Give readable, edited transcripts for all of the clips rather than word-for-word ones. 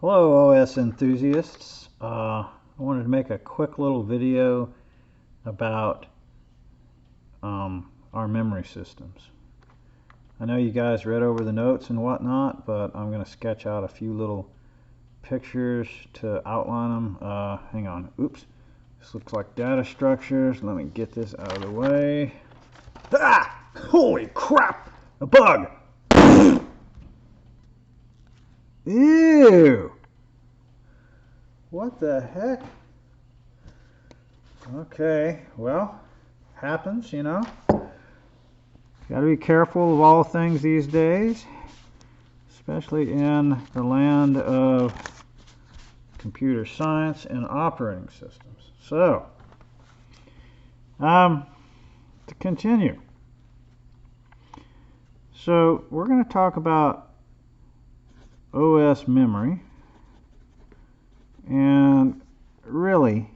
Hello OS enthusiasts. I wanted to make a quick little video about our memory systems. I know you guys read over the notes and whatnot, but I'm going to sketch out a few little pictures to outline them. Hang on. Oops. This looks like data structures. Let me get this out of the way. Ah! Holy crap! A bug! Ew! What the heck? Okay, well, happens, you know. Gotta be careful of all things these days, especially in the land of computer science and operating systems. So, to continue. So, we're going to talk about OS memory, and really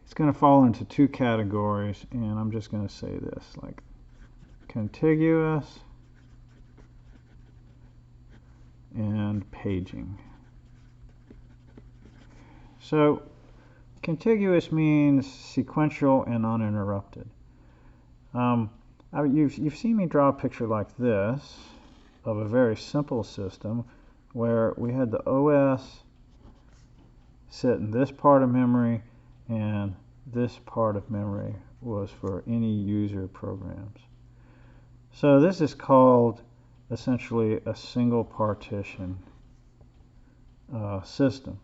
it's going to fall into two categories, and I'm just going to say this, like contiguous and paging. So contiguous means sequential and uninterrupted. You've seen me draw a picture like this of a very simple system where we had the OS sit in this part of memory, and this part of memory was for any user programs. So this is called essentially a single partition system.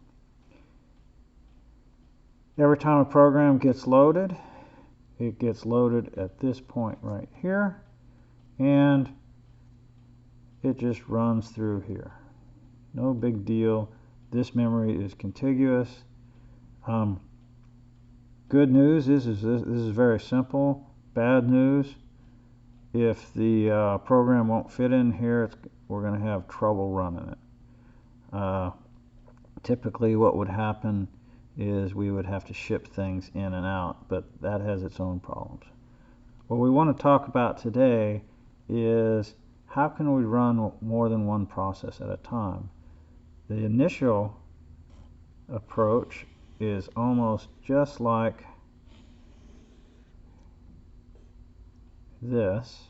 Every time a program gets loaded, it gets loaded at this point right here, and it just runs through here. No big deal. This memory is contiguous. Good news is this is very simple. Bad news, if the program won't fit in here, we're going to have trouble running it. Typically what would happen is we would have to ship things in and out, but that has its own problems. What we want to talk about today is how can we run more than one process at a time. The initial approach is almost just like this.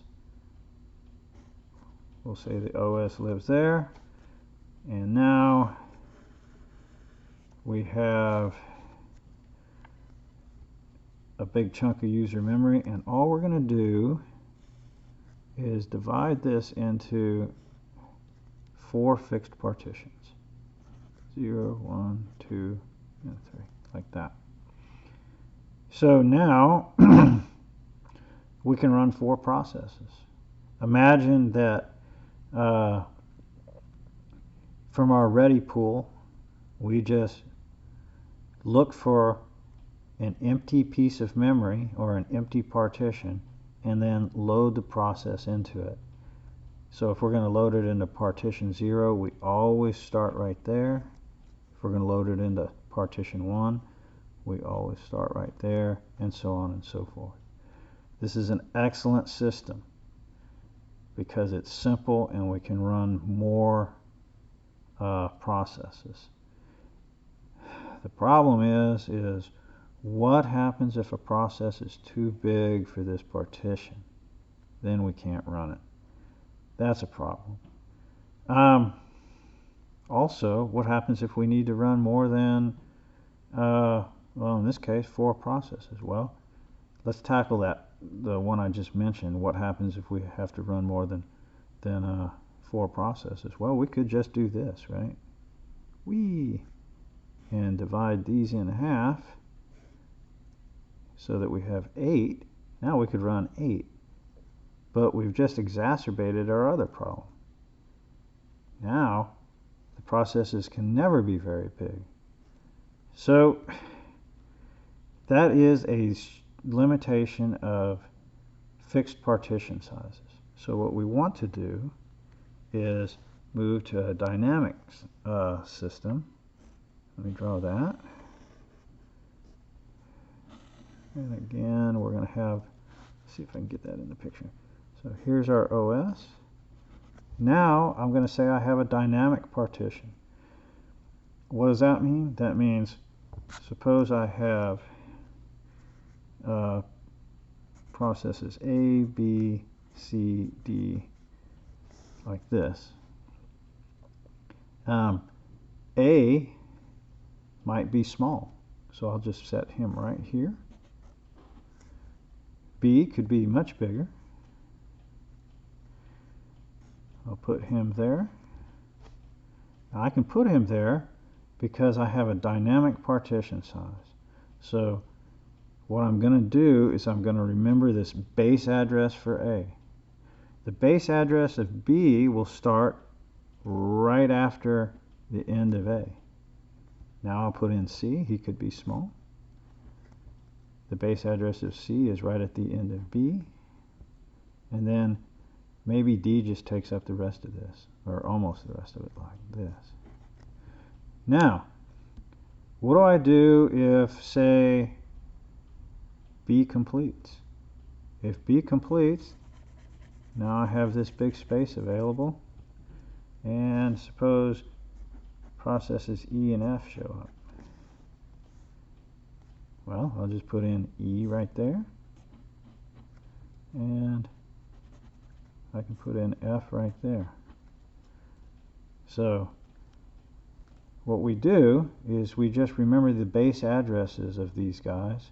We'll say the OS lives there, and now we have a big chunk of user memory, and all we're going to do is divide this into 4 fixed partitions. 0, 1, 2, and 3, like that. So now we can run 4 processes. Imagine that from our ready pool, we just look for an empty piece of memory or an empty partition and then load the process into it. So if we're going to load it into partition 0, we always start right there. If we're going to load it into partition 1, we always start right there, and so on and so forth. This is an excellent system because it's simple and we can run more processes. The problem is what happens if a process is too big for this partition? Then we can't run it. That's a problem. Also, what happens if we need to run more than, well, in this case, 4 processes? Well, let's tackle that, the one I just mentioned. What happens if we have to run more than 4 processes? Well, we could just do this, right? And divide these in half so that we have 8. Now we could run 8. But we've just exacerbated our other problem. Now the processes can never be very big. So that is a limitation of fixed partition sizes. So what we want to do is move to a dynamic system. Let me draw that. And again, we're going to have, let's see if I can get that in the picture. So here's our OS. Now I'm going to say I have a dynamic partition. what does that mean? That means, suppose I have processes A, B, C, D, like this. A might be small, so I'll just set him right here. B could be much bigger. I'll put him there. Now I can put him there because I have a dynamic partition size. So what I'm going to do is I'm going to remember this base address for A. The base address of B will start right after the end of A. Now I'll put in C. He could be small. The base address of C is right at the end of B. And then maybe D just takes up the rest of this, or almost the rest of it, like this. Now, what do I do if, say, B completes? If B completes, now I have this big space available, and suppose processes E and F show up. Well, I'll just put in E right there, and I can put in F right there. So what we do is we just remember the base addresses of these guys,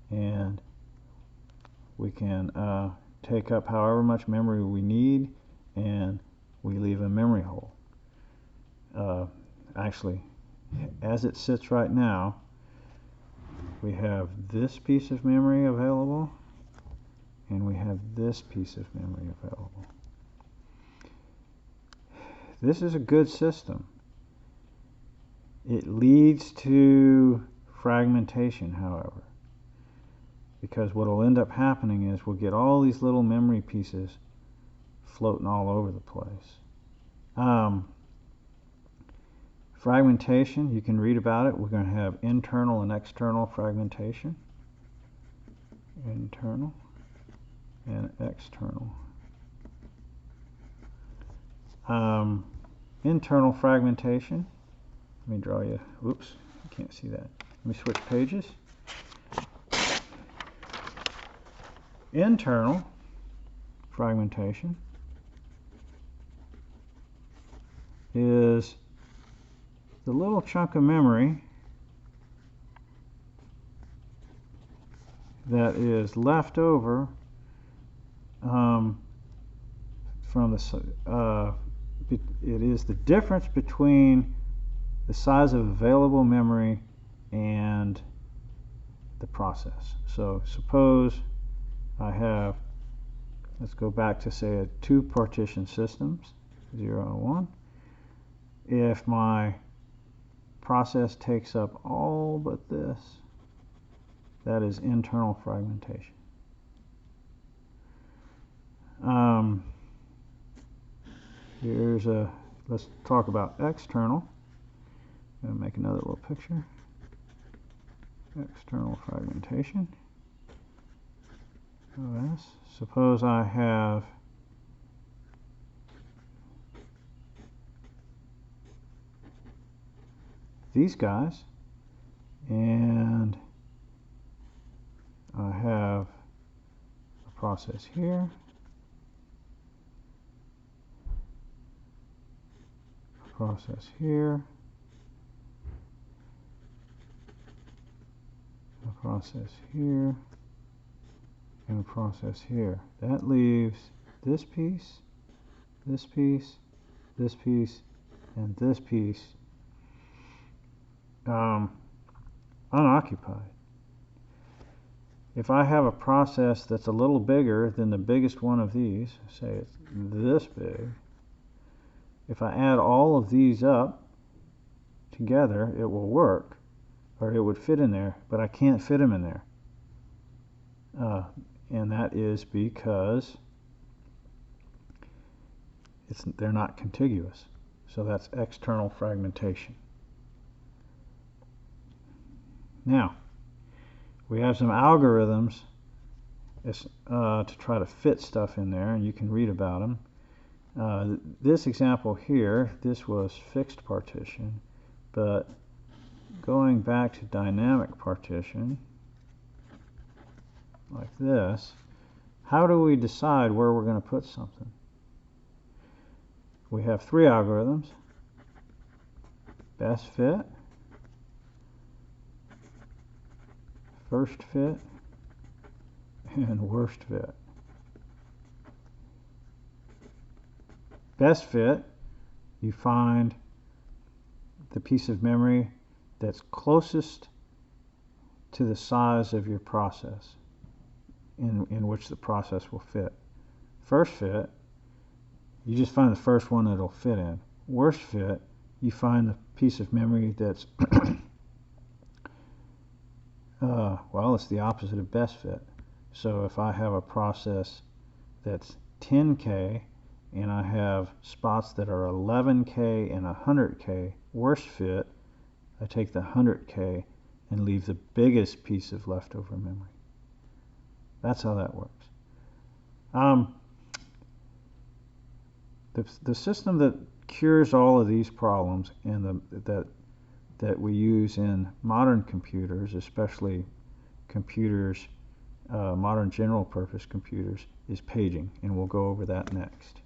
and we can take up however much memory we need, and we leave a memory hole. Actually, as it sits right now, we have this piece of memory available, and we have this piece of memory available. This is a good system. It leads to fragmentation, however, because what will end up happening is we'll get all these little memory pieces floating all over the place. Fragmentation, you can read about it. We're going to have internal and external fragmentation. Internal and external. Internal fragmentation. Let me draw you. Oops, you can't see that. Let me switch pages. Internal fragmentation is the little chunk of memory that is left over from the it is the difference between the size of available memory and the process. So suppose I have, let's go back to say two partition systems, 0 and 1. If my process takes up all but this, that is internal fragmentation. Let's talk about external. I'm going to make another little picture. External fragmentation. OS. Suppose I have these guys, and I have a process here, a process here, a process here, and a process here. That leaves this piece, this piece, this piece, and this piece unoccupied. If I have a process that's a little bigger than the biggest one of these, say it's this big, if I add all of these up together, it will work, or it would fit in there, but I can't fit them in there. And that is because they're not contiguous. So that's external fragmentation. Now, we have some algorithms to try to fit stuff in there, and you can read about them. This example here, this was fixed partition. But going back to dynamic partition, like this, how do we decide where we're going to put something? We have three algorithms: best fit, first fit, and worst fit. Best fit, you find the piece of memory that's closest to the size of your process in which the process will fit. First fit, you just find the first one that it'll fit in. Worst fit, you find the piece of memory that's well, it's the opposite of best fit. So if I have a process that's 10K and I have spots that are 11K and 100K, worst fit, I take the 100K and leave the biggest piece of leftover memory. That's how that works. The system that cures all of these problems and that we use in modern computers, especially computers, modern general purpose computers, is paging, and we'll go over that next.